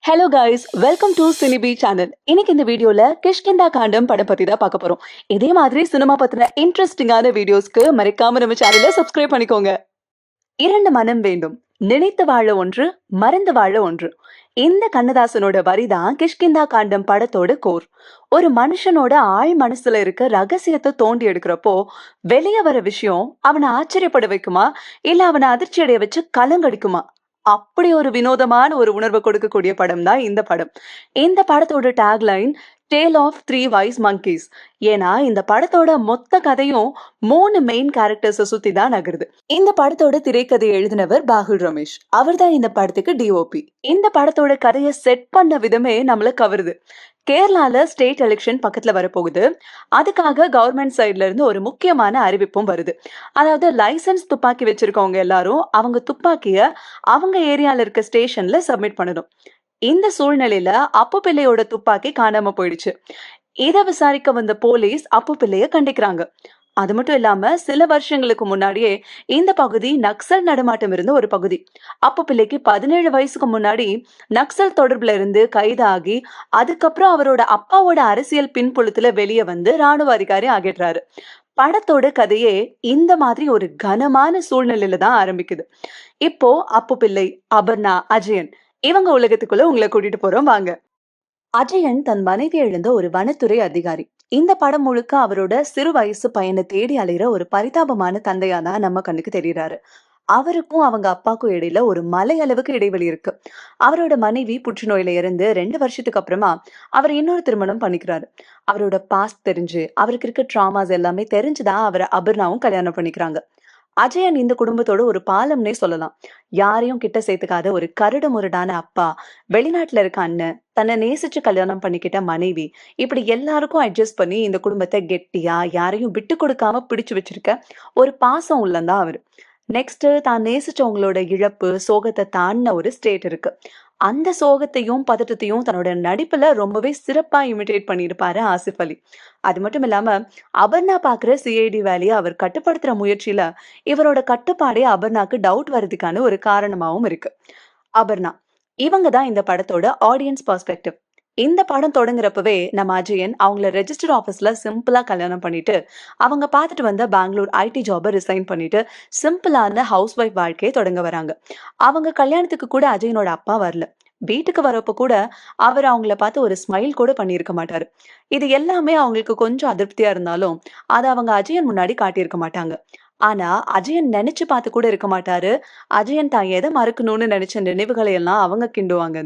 Hello guys, welcome to சினிபி channel. இன்னைக்கு இந்த வீடியோல கிஷ்கிந்தா காண்டம் படம் பத்தி தான் பார்க்க போறோம். இதே மாதிரி சினிமா பத்தின இன்ட்ரெஸ்டிங்கான வீடியோஸ்க்கு மறக்காம நம்ம சேனலை சப்ஸ்கிரைப் பண்ணிக்கோங்க. இரண்டு மனம் வேண்டும், நினைத்து வாழ ஒன்று, மறந்து வாழ ஒன்று. இந்த கண்ணதாசனோட வரிதான் கிஷ்கிந்தா காண்டம் படத்தோட கோர். ஒரு மனுஷனோட ஆழ் மனசுல இருக்க ரகசியத்தை தோண்டி எடுக்கிறப்போ வெளியே வர விஷயம் அவனை ஆச்சரியப்பட வைக்குமா, இல்ல அவனை அதிர்ச்சி அடைய வச்சு கலங்கடிக்குமா? அப்படி ஒரு வினோதமான ஒரு உணர்வை கொடுக்கக்கூடிய படம் தான் இந்த படம். இந்த படத்தோட tagline tale of three wise monkeys. ஏன்னா இந்த படத்தோட மொத்த கதையும் 3 மெயின் கேரக்டர்ஸை சுத்தி தான் நகருது. இந்த படத்தோட திரைக்கதை எழுதினவர் பாகுல் ரமேஷ். அவர் தான் இந்த படத்துக்கு டிஓபி. இந்த படத்தோட கதையை செட் பண்ண விதமே நம்மள கவருது. கேரளால ஸ்டேட் எலெக்ஷன் பக்கத்துல வரப்போகுது. அதுக்காக கவர்மெண்ட் சைட்ல இருந்து ஒரு முக்கியமான அறிவிப்பும் வருது. அதாவது லைசன்ஸ் துப்பாக்கி வச்சிருக்கவங்க எல்லாரும் அவங்க துப்பாக்கிய அவங்க ஏரியால இருக்க ஸ்டேஷன்ல சப்மிட் பண்ணணும். இந்த சூழ்நிலையில அப்பு பிள்ளையோட துப்பாக்கி காணாம போயிடுச்சு. இத விசாரிக்க வந்த போலீஸ் அப்பு பிள்ளைய கண்டிக்கிறாங்க. அது மட்டும் இல்லாம சில வருஷங்களுக்கு முன்னாடியே இந்த பகுதி நக்சல் நடமாட்டம் இருந்த ஒரு பகுதி. அப்பு பிள்ளைக்கு 17 வயசுக்கு முன்னாடி நக்சல் தொடர்புல இருந்து கைதாகி அதுக்கப்புறம் அவரோட அப்பாவோட அரசியல் பின்புலத்துல வெளியே வந்து ராணுவ அதிகாரி ஆகிடுறாரு. படத்தோட கதையே இந்த மாதிரி ஒரு கனமான சூழ்நிலையில தான் ஆரம்பிக்குது. இப்போ அப்பு பிள்ளை, அபர்ணா, அஜயன் இவங்க உலகத்துக்குள்ள உங்களை கூட்டிட்டு போறோம் வாங்க. அஜயன் தன் மனைவி இழந்த ஒரு வனத்துறை அதிகாரி. இந்த படம் முழுக்க அவரோட சிறு வயசு பையனை தேடி அலைகிற ஒரு பரிதாபமான தந்தையா தான் நம்ம கண்ணுக்கு தெரியறாரு. அவருக்கும் அவங்க அப்பாவுக்கும் இடையில ஒரு மலை அளவுக்கு இடைவெளி இருக்கு. அவரோட மனைவி புற்றுநோயில இருந்து 2 வருஷத்துக்கு அப்புறமா அவர் இன்னொரு திருமணம் பண்ணிக்கிறாரு. அவரோட பாஸ்ட் தெரிஞ்சு அவருக்கு இருக்க ட்ராமாஸ் எல்லாமே தெரிஞ்சுதான் அவரை அபர்ணாவும் கல்யாணம் பண்ணிக்கிறாங்க. அஜயன் இந்த குடும்பத்தோட ஒரு பாலம்னே சொல்லலாம். யாரையும் கிட்ட சேர்த்துக்காத ஒரு கரடு முரடான அப்பா, வெளிநாட்டுல இருக்க அண்ணன், தன்னை நேசிச்சு கல்யாணம் பண்ணிக்கிட்ட மனைவி, இப்படி எல்லாருக்கும் அட்ஜஸ்ட் பண்ணி இந்த குடும்பத்தை கெட்டியா யாரையும் விட்டு கொடுக்காம பிடிச்சு வச்சிருக்க ஒரு பாசம் உள்ளந்தான் அவரு. நெக்ஸ்ட் தான் நேசிச்சவங்களோட இழப்பு சோகத்தை தாண்டின ஒரு ஸ்டேட் இருக்கு. அந்த சோகத்தையும் பதட்டத்தையும் தன்னோட நடிப்புல ரொம்பவே சிறப்பா இமிடேட் பண்ணியிருப்பாரு ஆசிஃப் அலி. அது மட்டும் இல்லாம அபர்ணா பாக்குற சிஐடி வேலையை அவர் கட்டுப்படுத்துற முயற்சியில இவரோட கட்டுப்பாடே அபர்ணாக்கு டவுட் வர்றதுக்கான ஒரு காரணமாவும் இருக்கு. அபர்ணா இவங்க தான் இந்த படத்தோட ஆடியன்ஸ் பெர்ஸ்பெக்டிவ். இந்த படம் தொடங்குறப்பவே நம்ம அஜயன் அவங்கள ரெஜிஸ்டர் ஆபீஸ்ல சிம்பிளா கல்யாணம் பண்ணிட்டு அவங்க பார்த்துட்டு வந்த பெங்களூர் ஐடி ஜாபை ரிசைன் பண்ணிட்டு சிம்பிளான ஹவுஸ் ஒய்ஃப் வாழ்க்கையை தொடங்க வராங்க. அவங்க கல்யாணத்துக்கு கூட அஜயனோட அப்பா வரல. வீட்டுக்கு வரப்ப கூட அவர் அவங்கள பார்த்து ஒரு ஸ்மைல் கூட பண்ணியிருக்க மாட்டாரு. இது எல்லாமே அவங்களுக்கு கொஞ்சம் அதிருப்தியா இருந்தாலும் அதை அவங்க அஜயன் முன்னாடி காட்டியிருக்க மாட்டாங்க. ஆனா அஜயன் நினைச்சு பார்த்து கூட இருக்க மாட்டாரு. அஜயன் தான் எதை மறக்கணும்னு நினைச்ச நினைவுகளை எல்லாம் அவங்க கிண்டுவாங்க.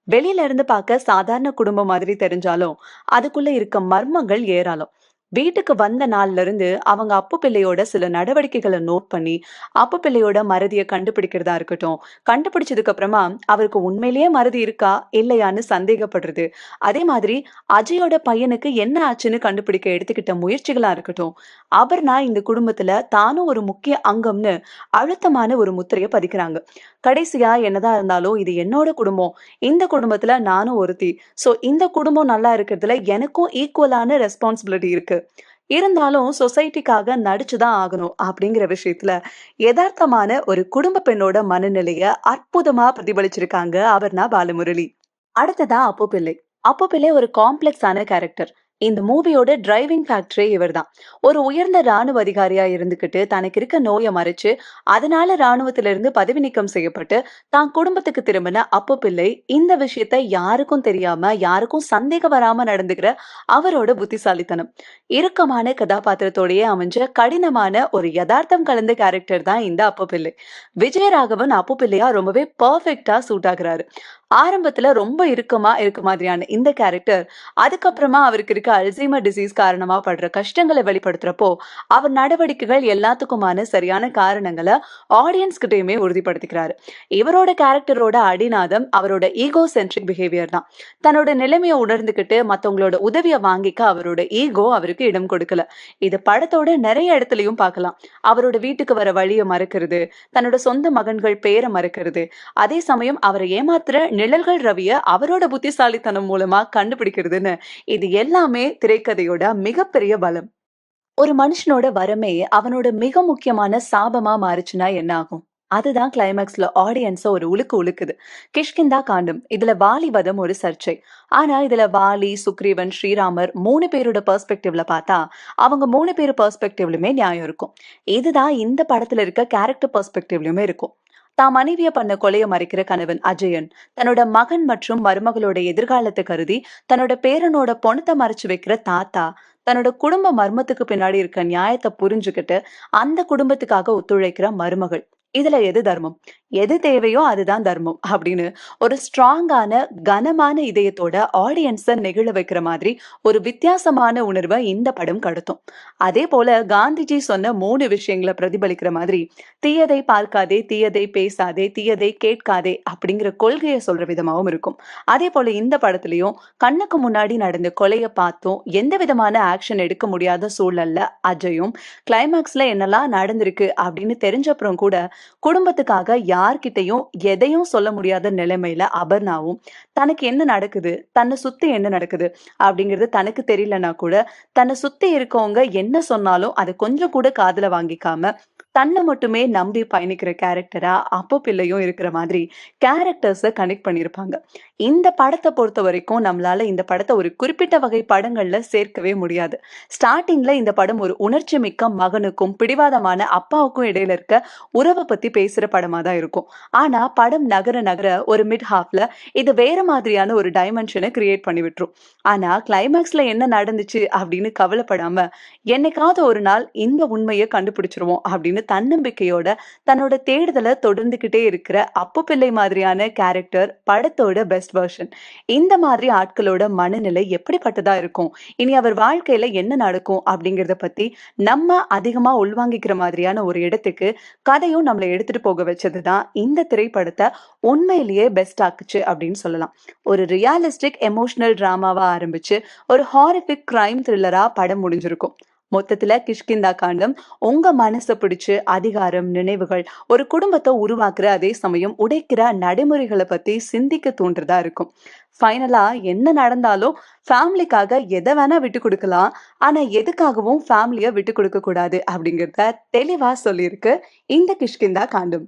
வெளியில இருந்து பார்க்க சாதாரண குடும்பம் மாதிரி தெரிஞ்சாலும் அதுக்குள்ள இருக்க மர்மங்கள் ஏராளம். வீட்டுக்கு வந்த நாள்ல இருந்து அவங்க அப்பு பிள்ளையோட சில நடவடிக்கைகளை நோட் பண்ணி அப்பு பிள்ளையோட மறதியை கண்டுபிடிக்கிறதா இருக்கட்டும், கண்டுபிடிச்சதுக்கு அப்புறமா அவருக்கு உண்மையிலேயே மறதி இருக்கா இல்லையான்னு சந்தேகப்படுறது, அதே மாதிரி அஜயோட பையனுக்கு என்ன ஆச்சுன்னு கண்டுபிடிக்க எடுத்துக்கிட்ட முயற்சிகளா இருக்கட்டும், அபர்ணா இந்த குடும்பத்துல தானும் ஒரு முக்கிய அங்கம்னு அழுத்தமான ஒரு முத்திரையை பதிக்கிறாங்க. கடைசியா என்னதான் இருந்தாலும் இது என்னோட குடும்பம், இந்த குடும்பத்துல நானும் ஒருத்தி, சோ இந்த குடும்பம் நல்லா இருக்கிறதுல எனக்கும் ஈக்குவலான ரெஸ்பான்சிபிலிட்டி இருக்கு. இருந்தாலும் சொசைட்டிக்காக நடிச்சுதான் ஆகணும் அப்படிங்கிற விஷயத்துல யதார்த்தமான ஒரு குடும்ப பெண்ணோட மனநிலைய அற்புதமா பிரதிபலிச்சிருக்காங்க அபர்ணா பாலமுரளி. அடுத்ததா அப்பு பிள்ளை. அப்பு பிள்ளை ஒரு காம்ப்ளெக்ஸான கேரக்டர். இந்த மூவியோட டிரைவிங் ஃபேக்டரே இவர்தான். ஒரு உயர்ந்த ராணுவ அதிகாரியா இருந்துகிட்டு தனக்கு இருக்க நோயை மறைச்சு அதனால ராணுவத்திலிருந்து பதவி நீக்கம் செய்யப்பட்டு தான் குடும்பத்துக்கு திரும்பின அப்பு பிள்ளை இந்த விஷயத்த யாருக்கும் தெரியாம யாருக்கும் சந்தேகம் வராம நடந்துக்கிற அவரோட புத்திசாலித்தனம். இறுக்கமான கதாபாத்திரத்தோடயே அமைஞ்ச கடினமான ஒரு யதார்த்தம் கலந்த கேரக்டர் தான் இந்த அப்பு பிள்ளை. விஜயராகவன் அப்பு பிள்ளையா ரொம்பவே பர்ஃபெக்டா சூட் ஆகுறாரு. ஆரம்பத்துல ரொம்ப இறுக்கமா இருக்க மாதிரியான இந்த கேரக்டர் அதுக்கப்புறமா அவருக்கு இருக்க அல்சைமர் டிசீஸ் காரணமா படுற கஷ்டங்களை வெளிப்படுத்துறப்போ அவர் நடவடிக்கைகள் எல்லாத்துக்குமான சரியான காரணங்களை ஆடியன்ஸ் கிட்டயுமே உறுதிப்படுத்திக்கிறாரு. இவரோட கேரக்டரோட அடிநாதம் அவரோட ஈகோ சென்ட்ரிக் பிஹேவியர் தான். தன்னோட நிலைமையை உணர்ந்துகிட்டு மத்தவங்களோட உதவியை வாங்கிக்க அவரோட ஈகோ அவருக்கு இடம் கொடுக்கல. இது படத்தோட நிறைய இடத்துலயும் பார்க்கலாம். அவரோட வீட்டுக்கு வர வழியை மறக்கிறது, தன்னோட சொந்த மகன்கள் பேரை மறக்கிறது, அதே சமயம் அவரை ஏமாத்துற நிழல்கள் ரவிய அவரோட புத்திசாலித்தனம் மூலமா கண்டுபிடிக்கிறதுன்னு இது எல்லாமே திரைக்கதையோட மிகப்பெரிய பலம். ஒரு மனுஷனோட வரமே அவனோட மிக முக்கியமான சாபமா மாறுச்சுன்னா என்ன ஆகும்? அதுதான் கிளைமாக்ஸ்ல ஆடியன்ஸ ஒரு உலுக்கு உலுக்குது. கிஷ்கிந்தா காண்டம். இதுல வாலி வதம் ஒரு சர்ச்சை. ஆனா இதுல வாலி, சுக்ரீவன், ஸ்ரீராமர் 3 பேரோட பெர்ஸ்பெக்டிவ்ல பார்த்தா, அவங்க 3 பேரு பெர்ஸ்பெக்டிவ்லயுமே நியாயம் இருக்கும். இதுதான் இந்த படத்துல இருக்க கேரக்டர் பெர்ஸ்பெக்டிவ்லயுமே இருக்கும். தான் மனைவிய பண்ண கொலைய மறைக்கிற கணவன் அஜயன், தன்னோட மகன் மற்றும் மருமகளோட எதிர்காலத்த கருதி, தன்னோட பேரனோட பொணத்த மறைச்சு வைக்கிற தாத்தா, தன்னோட குடும்ப மர்மத்துக்கு பின்னாடி இருக்க நியாயத்த புரிஞ்சுகிட்டு, அந்த குடும்பத்துக்காக ஒத்துழைக்கிற மருமகள். இதுல எது தர்மம்? எது தேவையோ அதுதான் தர்மம் அப்படின்னு ஒரு ஸ்ட்ராங்கான, கனமான இதயத்தோட ஆடியன்ஸ நெகிழ வைக்கிற மாதிரி ஒரு வித்தியாசமான உணர்வ இந்த படம் கடத்தும். அதே போல காந்திஜி சொன்ன 3 விஷயங்கள பிரதிபலிக்கிற மாதிரி, "தீயதை பார்க்காதே, தீயதை பேசாதே, தீயதை கேட்காதே" அப்படிங்கிற கொள்கைய சொல்ற விதமாவும் இருக்கும். அதே போல இந்த படத்துலயும் கண்ணுக்கு முன்னாடி நடந்த கொலைய பார்த்தும் எந்த விதமான ஆக்ஷன் எடுக்க முடியாத சூழல்ல அஜயும், கிளைமாக்ஸ்ல என்னெல்லாம் நடந்திருக்கு அப்படின்னு தெரிஞ்சப்புறம் கூட குடும்பத்துக்காக யார்கிட்டயும் எதையும் சொல்ல முடியாத நிலைமையில அபர்ணாவும், தனக்கு என்ன நடக்குது? தன்ன சுத்தி என்ன நடக்குது? அப்படிங்கிறது தனக்கு தெரியலன்னா கூட, தன்ன சுத்தி இருக்கவங்க என்ன சொன்னாலும் அத கொஞ்சம் கூட காதுல வாங்கிக்காம, தன்ன மட்டுமே நம்பி பயணிக்கிற கேரக்டரா அப்போ பிள்ளையும் இருக்கிற மாதிரி கேரக்டர்ஸ கனெக்ட் பண்ணியிருப்பாங்க. இந்த படத்த பொறுத்தவரைக்கும் நம்மளால இந்த படத்த ஒரு குறிப்பிட்ட வகை படங்கள்ல சேர்க்கவே முடியாது. ஸ்டார்ட்டிங்ல இந்த படம் ஒரு உணர்ச்சி மிக்க மகனுக்கும், பிடிவாதமான அப்பாவுக்கும் இடையில இருக்க உறவ பத்தி பேசுற படமா தான் இருக்கும். ஆனா படம் நகர நகர ஒரு மிட் ஹாஃப்ல இது வேற மாதிரியான ஒரு டைமென்ஷன கிரியேட் பண்ணி விட்டுரும். ஆனா கிளைமாக்ஸ்ல என்ன நடந்துச்சு அப்படின்னு கவலைப்படாம, என்னைக்காவது ஒரு நாள் இந்த உண்மைய கண்டுபிடிச்சுருவோம் அப்படின்னு தன்னம்பிக்கையோட தன்னோட தேடுதல தொடர்ந்துகிட்டே இருக்கிற அப்பு பிள்ளை மாதிரியான கேரக்டர் படத்தோட பெஸ்ட் வெர்ஷன். இந்த மாதிரி ஆட்களோட மனநிலை எப்படிப்பட்டதா இருக்கும்? இனி அவர் வாழ்க்கையில என்ன நடக்கும்? அப்படிங்கிறத பத்தி நம்ம அதிகமா உள்வாங்கிக்கிற மாதிரியான ஒரு இடத்துக்கு கதையும் நம்மள எடுத்துட்டு போக வச்சதுதான் இந்த திரைப்படத்த உண்மையிலேயே பெஸ்ட் ஆக்குச்சு அப்படின்னு சொல்லலாம். ஒரு ரியாலிஸ்டிக் எமோஷனல் டிராமாவா ஆரம்பிச்சு ஒரு ஹாரிபிக் கிரைம் த்ரில்லரா படம் முடிஞ்சிருக்கும். மொத்தத்துல கிஷ்கிந்தா காண்டம் உங்க மனச பிடிச்சு அதிகாரம், நினைவுகள், ஒரு குடும்பத்தை உருவாக்குற அதே சமயம் உடைக்கிற நடைமுறைகளை பத்தி சிந்திக்க தூண்டுறதா இருக்கும். ஃபைனலா என்ன நடந்தாலும் ஃபேமிலிக்காக எதை வேணா விட்டு கொடுக்கலாம். ஆனா எதுக்காகவும் ஃபேமிலிய விட்டு கொடுக்க கூடாது அப்படிங்கிறத தெளிவா சொல்லியிருக்கு இந்த கிஷ்கிந்தா காண்டம்.